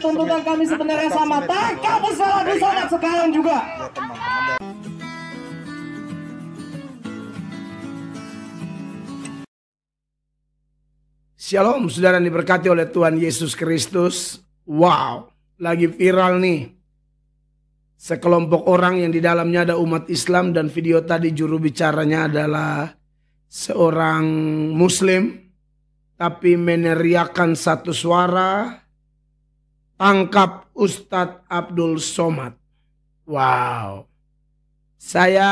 tuntutan kami sebenarnya sama. Tangkap Ustaz Abdul Somad sekarang juga. Shalom, saudara yang diberkati oleh Tuhan Yesus Kristus. Wow, lagi viral nih. Sekelompok orang yang di dalamnya ada umat Islam, dan video tadi juru bicaranya adalah seorang Muslim, tapi meneriakkan satu suara, tangkap Ustadz Abdul Somad. Wow, saya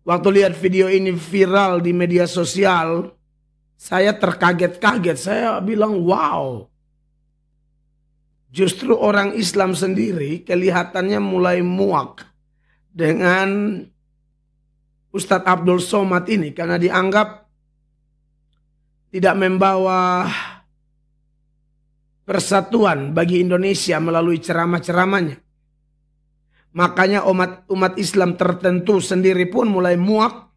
waktu lihat video ini viral di media sosial, saya terkaget-kaget. Saya bilang wow. Justru orang Islam sendiri kelihatannya mulai muak dengan Ustadz Abdul Somad ini, karena dianggap tidak membawa persatuan bagi Indonesia melalui ceramah-ceramahnya. Makanya umat Islam tertentu sendiri pun mulai muak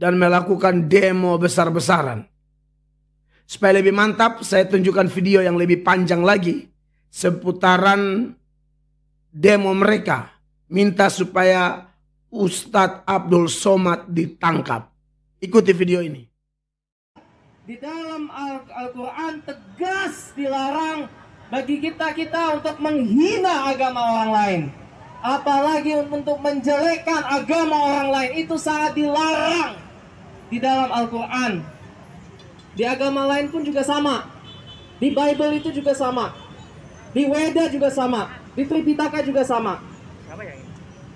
dan melakukan demo besar-besaran. Supaya lebih mantap, saya tunjukkan video yang lebih panjang lagi seputaran demo mereka. Minta supaya Ustadz Abdul Somad ditangkap. Ikuti video ini. Di dalam Al-Quran tegas dilarang bagi kita untuk menghina agama orang lain. Apalagi untuk menjelekkan agama orang lain, itu sangat dilarang di dalam Al-Quran. Di agama lain pun juga sama. Di Bible itu juga sama. Di Weda juga sama. Di Tripitaka juga sama.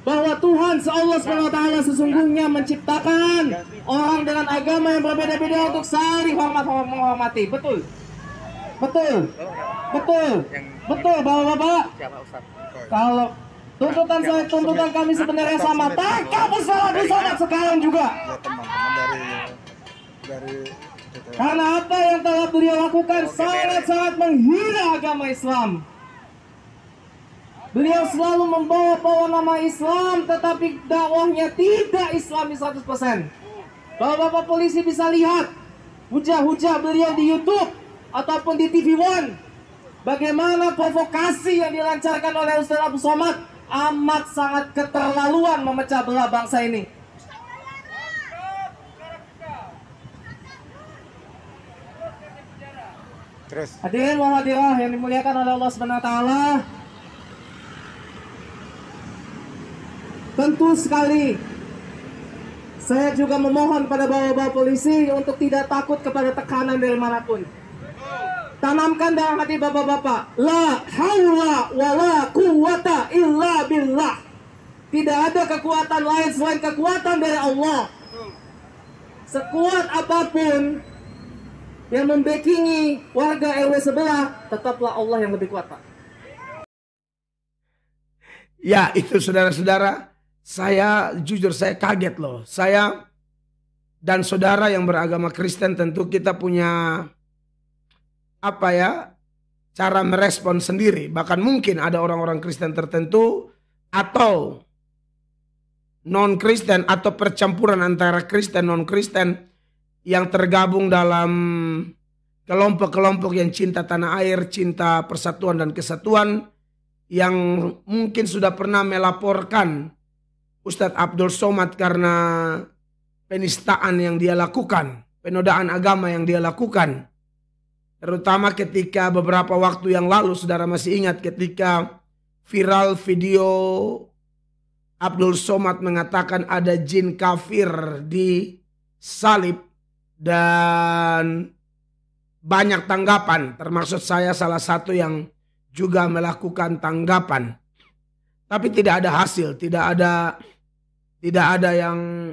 Bahwa Tuhan Allah SWT sesungguhnya menciptakan orang dengan agama yang berbeda-beda untuk saling menghormati. Betul. Betul. Betul. Betul, Bapak-bapak. Kalau tuntutan kami sebenarnya sama. Tangkap Ustaz Abdul Somad sekarang juga. Karena apa yang telah beliau lakukan sangat-sangat menghina agama Islam. Beliau selalu membawa nama Islam, tetapi dakwahnya tidak Islami 100%. Bapak-bapak polisi bisa lihat hujah-hujah beliau di YouTube ataupun di TV One. Bagaimana provokasi yang dilancarkan oleh Ustaz Abdul Somad amat sangat keterlaluan, memecah belah bangsa ini. Hadirin wa hadirat yang dimuliakan oleh Allah Subhanahu wa taala. Tentu sekali saya juga memohon pada bapak-bapak polisi untuk tidak takut kepada tekanan dari manapun. Tanamkan dalam hati bapak-bapak, la haula wala quwata illa billah. Tidak ada kekuatan lain selain kekuatan dari Allah. Sekuat apapun yang membackingi warga RW sebelah, tetaplah Allah yang lebih kuat, Pak. Ya, itu saudara-saudara, saya jujur saya kaget loh. Saya dan saudara yang beragama Kristen tentu kita punya cara merespon sendiri. Bahkan mungkin ada orang-orang Kristen tertentu atau non-Kristen atau percampuran antara Kristen non-Kristen yang tergabung dalam kelompok-kelompok yang cinta tanah air, cinta persatuan dan kesatuan, yang mungkin sudah pernah melaporkan Ustadz Abdul Somad karena penistaan yang dia lakukan, penodaan agama yang dia lakukan. Terutama ketika beberapa waktu yang lalu, saudara masih ingat ketika viral video Abdul Somad mengatakan ada jin kafir di salib, dan banyak tanggapan, termasuk saya salah satu yang juga melakukan tanggapan. Tapi tidak ada hasil, tidak ada yang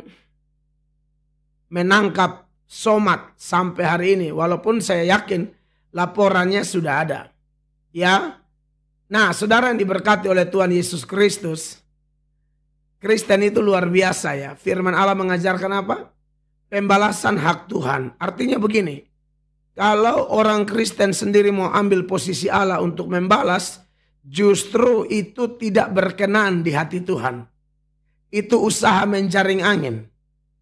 menangkap Somad sampai hari ini, walaupun saya yakin laporannya sudah ada. Ya. Nah, saudara yang diberkati oleh Tuhan Yesus Kristus, Kristen itu luar biasa ya. Firman Allah mengajarkan apa? Pembalasan hak Tuhan. Artinya begini, kalau orang Kristen sendiri mau ambil posisi Allah untuk membalas, justru itu tidak berkenan di hati Tuhan. Itu usaha menjaring angin.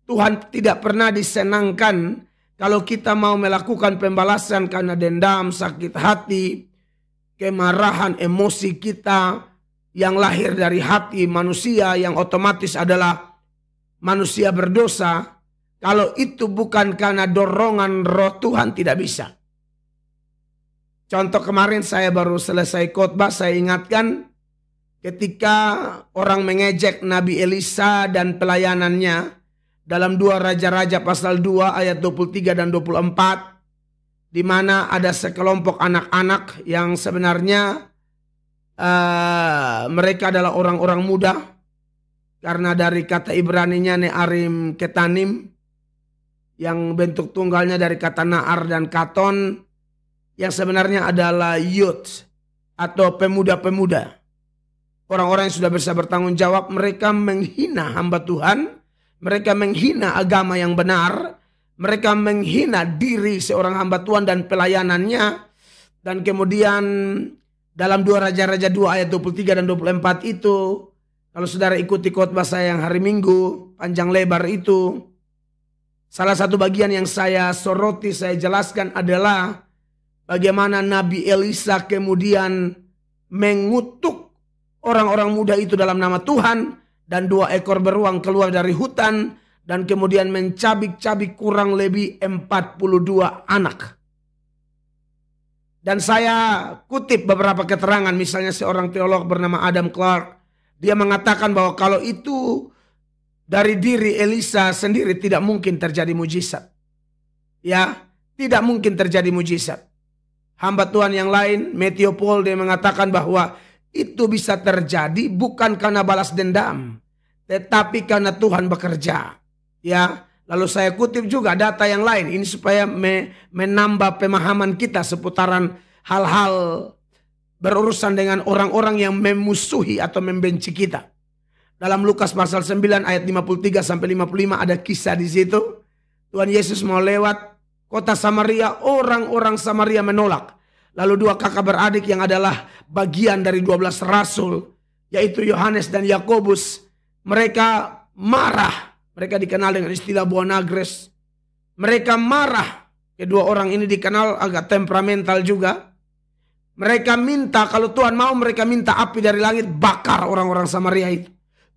Tuhan tidak pernah disenangkan kalau kita mau melakukan pembalasan karena dendam, sakit hati, kemarahan, emosi kita yang lahir dari hati manusia yang otomatis adalah manusia berdosa, kalau itu bukan karena dorongan roh Tuhan tidak bisa. Contoh kemarin saya baru selesai khotbah, saya ingatkan ketika orang mengejek Nabi Elisa dan pelayanannya dalam 2 Raja-Raja pasal 2 ayat 23 dan 24, di mana ada sekelompok anak-anak yang sebenarnya mereka adalah orang-orang muda, karena dari kata Ibraninya Ne'arim Ketanim yang bentuk tunggalnya dari kata Na'ar dan Katon yang sebenarnya adalah youth atau pemuda-pemuda. Orang-orang yang sudah bisa bertanggung jawab, mereka menghina hamba Tuhan, mereka menghina agama yang benar, mereka menghina diri seorang hamba Tuhan dan pelayanannya. Dan kemudian dalam 2 Raja-Raja 2 ayat 23 dan 24 itu, kalau saudara ikuti khotbah saya yang hari Minggu, panjang lebar itu, salah satu bagian yang saya soroti, saya jelaskan adalah bagaimana Nabi Elisa kemudian mengutuk orang-orang muda itu dalam nama Tuhan, dan 2 ekor beruang keluar dari hutan dan kemudian mencabik-cabik kurang lebih 42 anak. Dan saya kutip beberapa keterangan, misalnya seorang teolog bernama Adam Clark, dia mengatakan bahwa kalau itu dari diri Elisa sendiri tidak mungkin terjadi mujizat. Ya, tidak mungkin terjadi mujizat. Hamba Tuhan yang lain, Matthew Paul, dia mengatakan bahwa itu bisa terjadi bukan karena balas dendam, tetapi karena Tuhan bekerja. Ya, lalu saya kutip juga data yang lain ini supaya menambah pemahaman kita seputaran hal-hal berurusan dengan orang-orang yang memusuhi atau membenci kita. Dalam Lukas pasal 9 ayat 53 sampai 55 ada kisah di situ. Tuhan Yesus mau lewat kota Samaria, orang-orang Samaria menolak. Lalu 2 kakak beradik yang adalah bagian dari 12 rasul, yaitu Yohanes dan Yakobus, mereka marah. Mereka dikenal dengan istilah Boanagres. Mereka marah. Kedua orang ini dikenal agak temperamental juga. Mereka minta, kalau Tuhan mau, mereka minta api dari langit bakar orang-orang Samaria itu.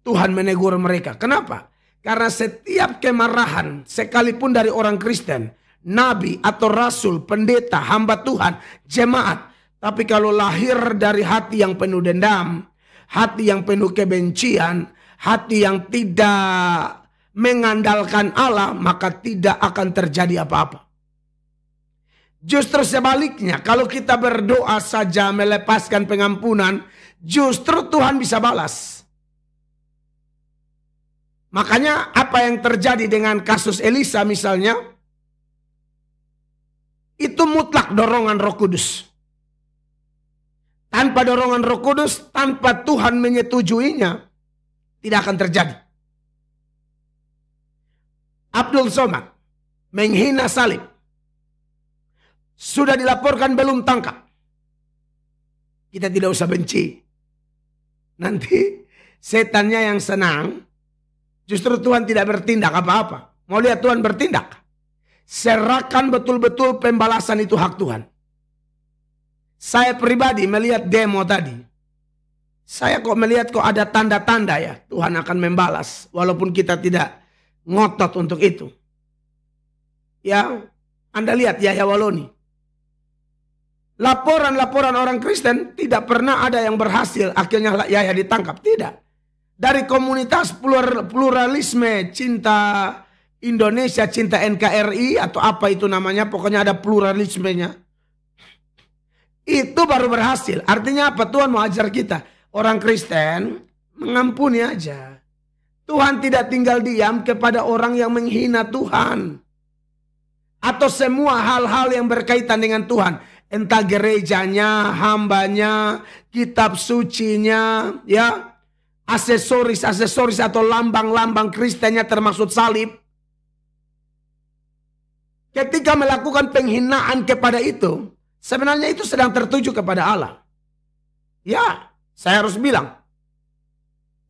Tuhan menegur mereka. Kenapa? Karena setiap kemarahan, sekalipun dari orang Kristen, nabi atau rasul, pendeta, hamba Tuhan, jemaat, tapi kalau lahir dari hati yang penuh dendam, hati yang penuh kebencian, hati yang tidak mengandalkan Allah, maka tidak akan terjadi apa-apa. Justru sebaliknya, kalau kita berdoa saja melepaskan pengampunan, justru Tuhan bisa balas. Makanya apa yang terjadi dengan kasus Elisa misalnya, itu mutlak dorongan Roh Kudus. Tanpa dorongan Roh Kudus, tanpa Tuhan menyetujuinya, tidak akan terjadi. Abdul Somad menghina salib. Sudah dilaporkan belum tangkap. Kita tidak usah benci. Nanti setannya yang senang. Justru Tuhan tidak bertindak apa-apa. Mau lihat Tuhan bertindak? Serahkan betul-betul pembalasan itu hak Tuhan. Saya pribadi melihat demo tadi. Saya kok melihat kok ada tanda-tanda ya Tuhan akan membalas. Walaupun kita tidak ngotot untuk itu. Ya, Anda lihat Yahya Waloni. Laporan-laporan orang Kristen tidak pernah ada yang berhasil akhirnya Yahya ditangkap. Tidak. Dari komunitas pluralisme cinta Indonesia, cinta NKRI atau apa itu namanya, pokoknya ada pluralismenya. Itu baru berhasil. Artinya apa? Tuhan mau ajar kita. Orang Kristen mengampuni aja. Tuhan tidak tinggal diam kepada orang yang menghina Tuhan. Atau semua hal-hal yang berkaitan dengan Tuhan. Entah gerejanya, hambanya, kitab sucinya, ya, aksesoris atau lambang-lambang Kristennya termasuk salib. Ketika melakukan penghinaan kepada itu, sebenarnya itu sedang tertuju kepada Allah. Ya, saya harus bilang.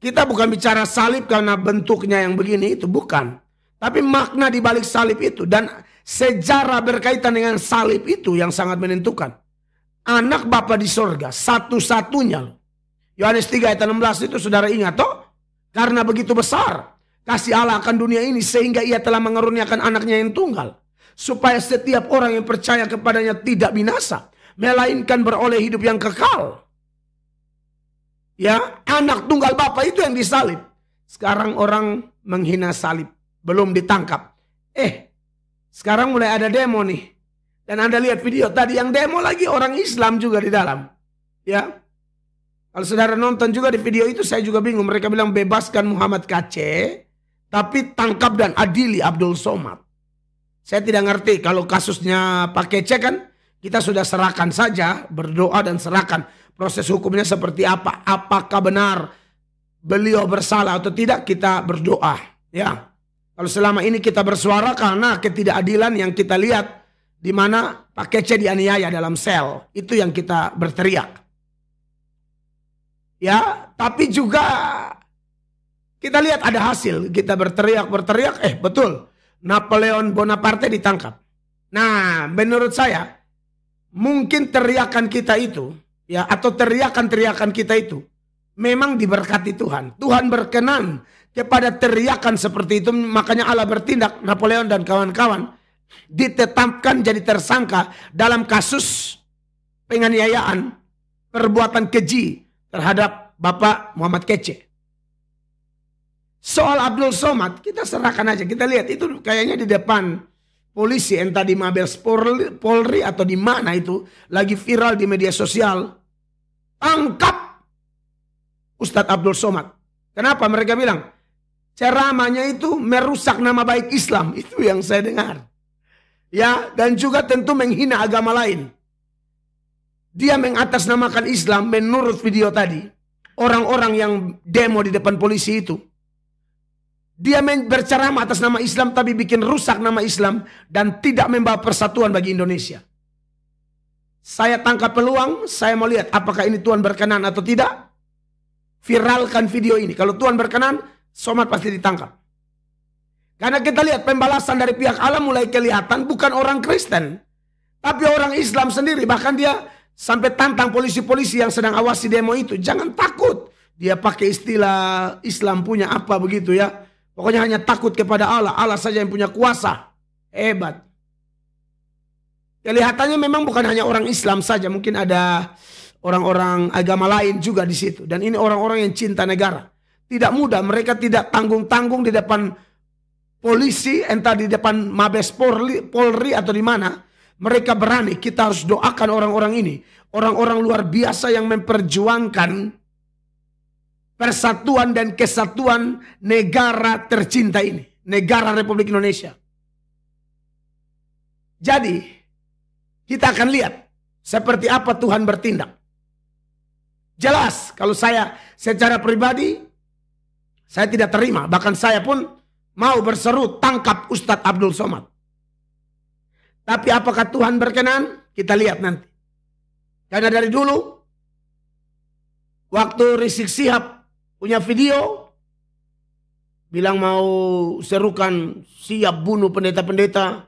Kita bukan bicara salib karena bentuknya yang begini itu, bukan. Tapi makna di balik salib itu dan sejarah berkaitan dengan salib itu yang sangat menentukan. anak Bapa di sorga, satu-satunya loh. Yohanes 3 ayat 16 itu saudara ingat toh? Karena begitu besar kasih Allah akan dunia ini sehingga ia telah mengaruniakan anaknya yang tunggal. Supaya setiap orang yang percaya kepadanya tidak binasa, melainkan beroleh hidup yang kekal. Ya, anak tunggal Bapa itu yang disalib. Sekarang orang menghina salib, belum ditangkap. Sekarang mulai ada demo nih. Dan Anda lihat video tadi yang demo lagi orang Islam juga di dalam. Ya. Kalau saudara nonton juga di video itu saya juga bingung. Mereka bilang bebaskan Muhammad KC, tapi tangkap dan adili Abdul Somad. Saya tidak ngerti kalau kasusnya Pak Kece kan kita sudah serahkan saja, berdoa dan serahkan proses hukumnya seperti apa. Apakah benar beliau bersalah atau tidak, kita berdoa. Ya, kalau selama ini kita bersuara karena ketidakadilan yang kita lihat di mana Pak Kece dianiaya dalam sel, itu yang kita berteriak. Ya, tapi juga kita lihat ada hasil. Kita berteriak, betul. Napoleon Bonaparte ditangkap. Nah, menurut saya mungkin teriakan kita itu, ya, atau teriakan kita itu memang diberkati Tuhan. Tuhan berkenan kepada teriakan seperti itu, makanya Allah bertindak. Napoleon dan kawan-kawan ditetapkan jadi tersangka dalam kasus penganiayaan, perbuatan keji terhadap Bapak Muhammad Kece. Soal Abdul Somad kita serahkan aja. Kita lihat itu kayaknya di depan polisi, entah di Mabes Polri atau di mana itu, lagi viral di media sosial. Tangkap Ustadz Abdul Somad. Kenapa? Mereka bilang ceramahnya itu merusak nama baik Islam. Itu yang saya dengar. Ya, dan juga tentu menghina agama lain. Dia mengatasnamakan Islam menurut video tadi. Orang-orang yang demo di depan polisi itu. Dia berceramah atas nama Islam tapi bikin rusak nama Islam dan tidak membawa persatuan bagi Indonesia. Saya tangkap peluang, saya mau lihat apakah ini Tuhan berkenan atau tidak. Viralkan video ini. Kalau Tuhan berkenan, Somad pasti ditangkap. Karena kita lihat pembalasan dari pihak Allah mulai kelihatan bukan orang Kristen. Tapi orang Islam sendiri. Bahkan dia sampai tantang polisi-polisi yang sedang awasi demo itu. Jangan takut. Dia pakai istilah Islam punya apa begitu ya. Pokoknya hanya takut kepada Allah. Allah saja yang punya kuasa. Hebat. Kelihatannya memang bukan hanya orang Islam saja. Mungkin ada orang-orang agama lain juga di situ. Dan ini orang-orang yang cinta negara. Tidak mudah. Mereka tidak tanggung-tanggung di depan polisi. Entah di depan Mabes Polri atau di mana. Mereka berani. Kita harus doakan orang-orang ini. Orang-orang luar biasa yang memperjuangkan persatuan dan kesatuan negara tercinta ini. Negara Republik Indonesia. Jadi, kita akan lihat seperti apa Tuhan bertindak. Jelas, kalau saya secara pribadi, saya tidak terima. Bahkan saya pun mau berseru tangkap Ustadz Abdul Somad. Tapi apakah Tuhan berkenan? Kita lihat nanti. Karena dari dulu, waktu Rizik Sihab punya video, bilang mau serukan siap bunuh pendeta-pendeta.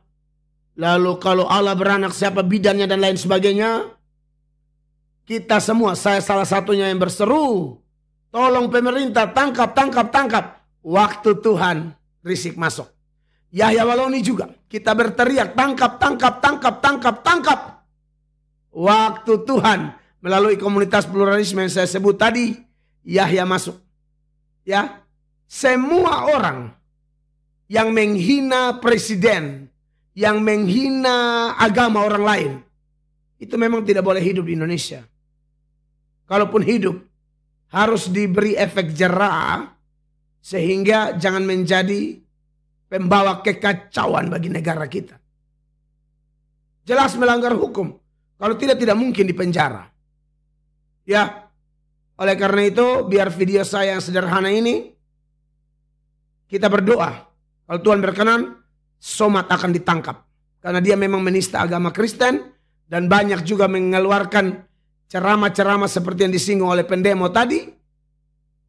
Lalu kalau Allah beranak siapa bidannya dan lain sebagainya. Kita semua, saya salah satunya yang berseru. Tolong pemerintah tangkap. Waktu Tuhan Rizik masuk. Yahya Waloni juga. Kita berteriak tangkap. Waktu Tuhan melalui komunitas pluralisme yang saya sebut tadi. Yahya masuk. Ya, semua orang yang menghina presiden, yang menghina agama orang lain, itu memang tidak boleh hidup di Indonesia. Kalaupun hidup, harus diberi efek jera sehingga jangan menjadi pembawa kekacauan bagi negara kita. Jelas melanggar hukum. Kalau tidak mungkin dipenjara. Ya, oleh karena itu biar video saya yang sederhana ini kita berdoa. Kalau Tuhan berkenan, Somad akan ditangkap. Karena dia memang menista agama Kristen. Dan banyak juga mengeluarkan ceramah-ceramah seperti yang disinggung oleh pendemo tadi.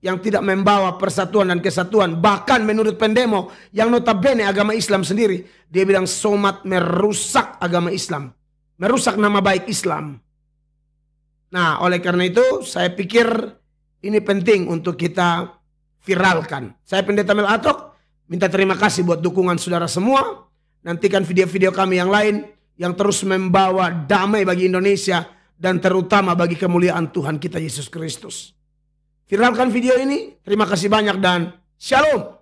Yang tidak membawa persatuan dan kesatuan. Bahkan menurut pendemo yang notabene agama Islam sendiri. Dia bilang Somad merusak agama Islam. Merusak nama baik Islam. Nah, oleh karena itu saya pikir ini penting untuk kita viralkan. Saya Pendeta Mel Atok, minta terima kasih buat dukungan saudara semua. Nantikan video-video kami yang lain yang terus membawa damai bagi Indonesia dan terutama bagi kemuliaan Tuhan kita Yesus Kristus. Viralkan video ini. Terima kasih banyak dan shalom.